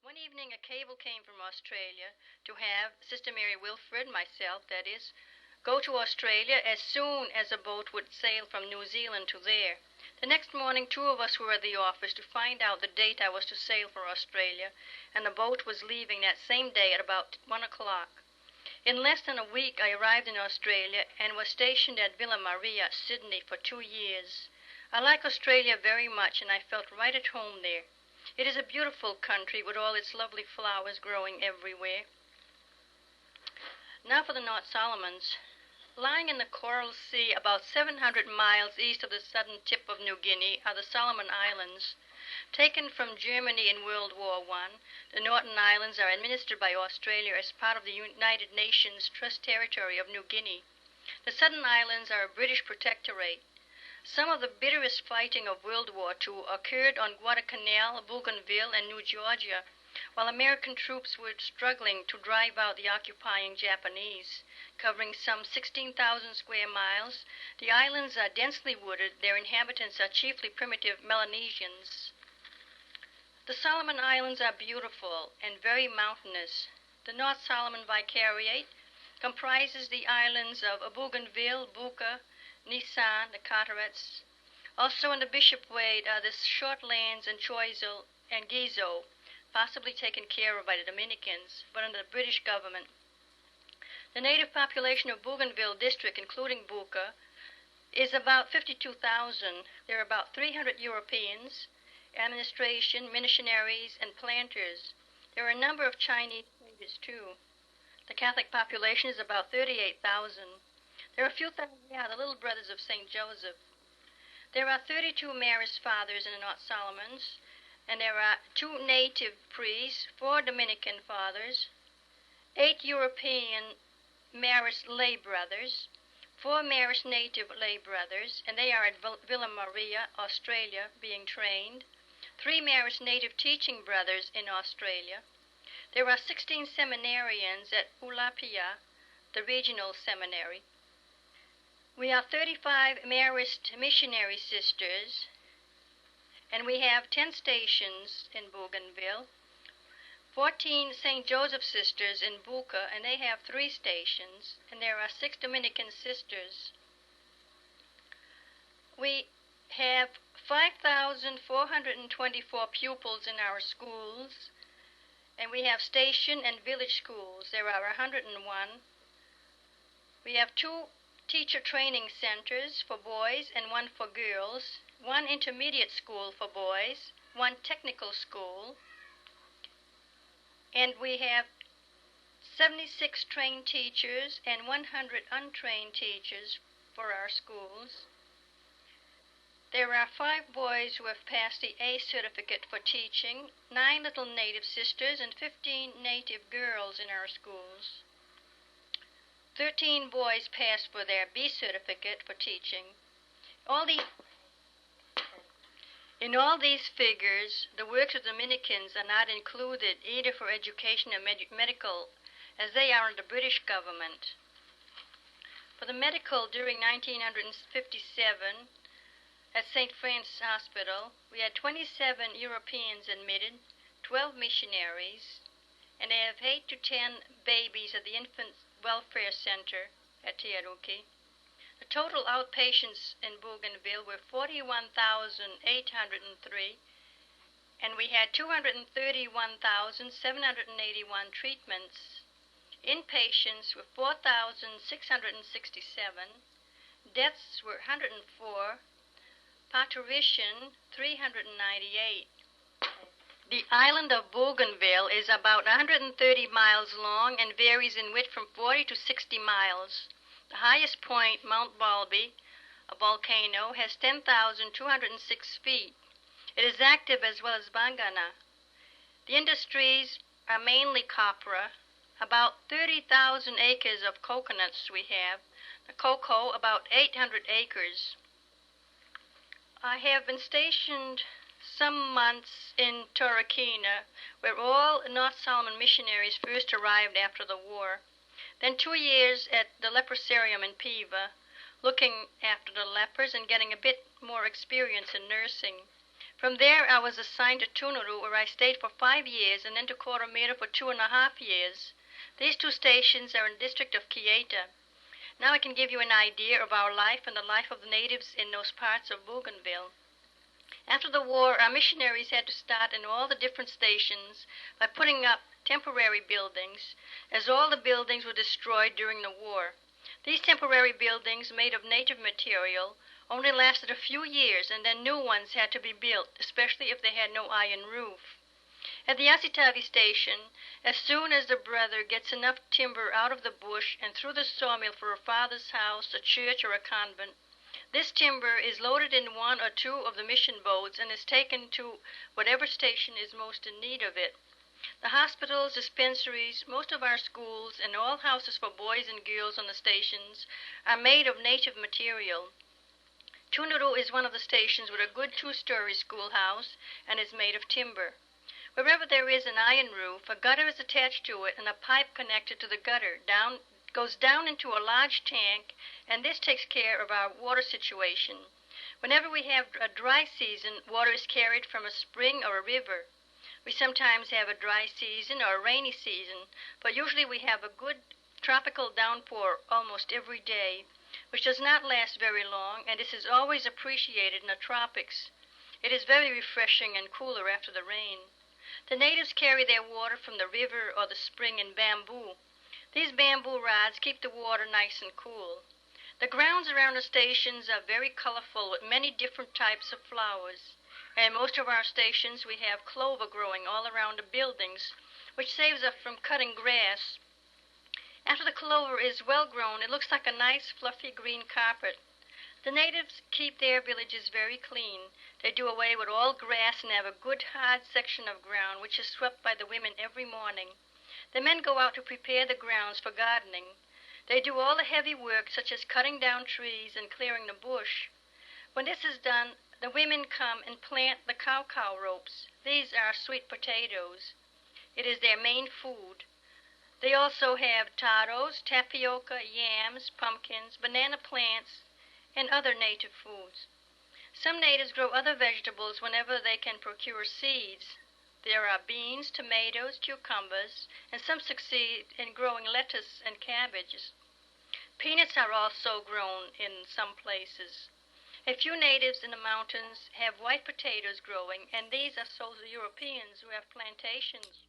One evening, a cable came from Australia to have Sister Mary Wilfred, myself that is, go to Australia as soon as a boat would sail from New Zealand to there. The next morning, two of us were at the office to find out the date I was to sail for Australia, and the boat was leaving that same day at about 1 o'clock. In less than a week, I arrived in Australia and was stationed at Villa Maria, Sydney, for 2 years. I like Australia very much, and I felt right at home there. It is a beautiful country with all its lovely flowers growing everywhere. Now for the North Solomons. Lying in the Coral Sea about 700 miles east of the southern tip of New Guinea are the Solomon Islands. Taken from Germany in World War I, the Northern Islands are administered by Australia as part of the United Nations Trust Territory of New Guinea. The Southern Islands are a British protectorate. Some of the bitterest fighting of World War II occurred on Guadalcanal, Bougainville, and New Georgia, while American troops were struggling to drive out the occupying Japanese. Covering some 16,000 square miles, the islands are densely wooded. Their inhabitants are chiefly primitive Melanesians. The Solomon Islands are beautiful and very mountainous. The North Solomon Vicariate comprises the islands of Bougainville, Buka, Nisan, the Carterets. Also in the Bishop Wade are the short lands in Choiseul and Gizo, possibly taken care of by the Dominicans, but under the British government. The native population of Bougainville district, including Buka, is about 52,000. There are about 300 Europeans, administration, missionaries, and planters. There are a number of Chinese traders, too. The Catholic population is about 38,000. There are a few thousand, the little brothers of St. Joseph. There are 32 Marist fathers in the North Solomons, and there are 2 native priests, 4 Dominican fathers, 8 European Marist lay brothers, 4 Marist native lay brothers, and they are at Villa Maria, Australia, being trained, 3 Marist native teaching brothers in Australia. There are 16 seminarians at Ulapia, the regional seminary. We are 35 Marist Missionary sisters, and we have 10 stations in Bougainville, 14 St. Joseph sisters in Buka, and they have 3 stations, and there are 6 Dominican sisters. We have 5,424 pupils in our schools, and we have station and village schools. There are 101. We have 2 teacher training centers for boys and 1 for girls, 1 intermediate school for boys, 1 technical school, and we have 76 trained teachers and 100 untrained teachers for our schools. There are 5 boys who have passed the A certificate for teaching, 9 little native sisters, and 15 native girls in our schools. 13 boys passed for their B certificate for teaching. In all these figures, the works of Dominicans are not included either for education or medical, as they are under British government. For the medical, during 1957, at St. Francis Hospital, we had 27 Europeans admitted, 12 missionaries, and they have 8 to 10 babies at the Infant Welfare Center at Tiaruki. The total outpatients in Bougainville were 41,803, and we had 231,781 treatments. Inpatients were 4,667. Deaths were 104. Parturition, 398. The island of Bougainville is about 130 miles long and varies in width from 40 to 60 miles. The highest point, Mount Balby, a volcano, has 10,206 feet. It is active as well as Bangana. The industries are mainly copra. About 30,000 acres of coconuts we have. The cocoa, about 800 acres. I have been stationed some months in Torquena, where all North Solomon missionaries first arrived after the war. Then 2 years at the leprosarium in Piva, looking after the lepers and getting a bit more experience in nursing. From there, I was assigned to Tunuru, where I stayed for 5 years, and then to Coromira for 2.5 years. These two stations are in the district of Kieta. Now I can give you an idea of our life and the life of the natives in those parts of Bougainville. After the war, our missionaries had to start in all the different stations by putting up temporary buildings, as all the buildings were destroyed during the war. These temporary buildings, made of native material, only lasted a few years, and then new ones had to be built, especially if they had no iron roof. At the Asitavi station, as soon as the brother gets enough timber out of the bush and through the sawmill for a father's house, a church, or a convent, this timber is loaded in one or two of the mission boats and is taken to whatever station is most in need of it. The hospitals, dispensaries, most of our schools, and all houses for boys and girls on the stations are made of native material. Tunuru is one of the stations with a good 2-story schoolhouse and is made of timber. Wherever there is an iron roof, a gutter is attached to it and a pipe connected to the gutter goes down into a large tank, and this takes care of our water situation. Whenever we have a dry season, water is carried from a spring or a river. We sometimes have a dry season or a rainy season, but usually we have a good tropical downpour almost every day, which does not last very long, and this is always appreciated in the tropics. It is very refreshing and cooler after the rain. The natives carry their water from the river or the spring in bamboo. These bamboo rods keep the water nice and cool. The grounds around the stations are very colorful with many different types of flowers. And in most of our stations we have clover growing all around the buildings, which saves us from cutting grass. After the clover is well grown, it looks like a nice fluffy green carpet. The natives keep their villages very clean. They do away with all grass and have a good hard section of ground which is swept by the women every morning. The men go out to prepare the grounds for gardening. They do all the heavy work, such as cutting down trees and clearing the bush. When this is done, the women come and plant the cow ropes. These are sweet potatoes. It is their main food. They also have taros, tapioca, yams, pumpkins, banana plants, and other native foods. Some natives grow other vegetables whenever they can procure seeds. There are beans, tomatoes, cucumbers, and some succeed in growing lettuce and cabbages. Peanuts are also grown in some places. A few natives in the mountains have white potatoes growing, and these are sold to Europeans who have plantations.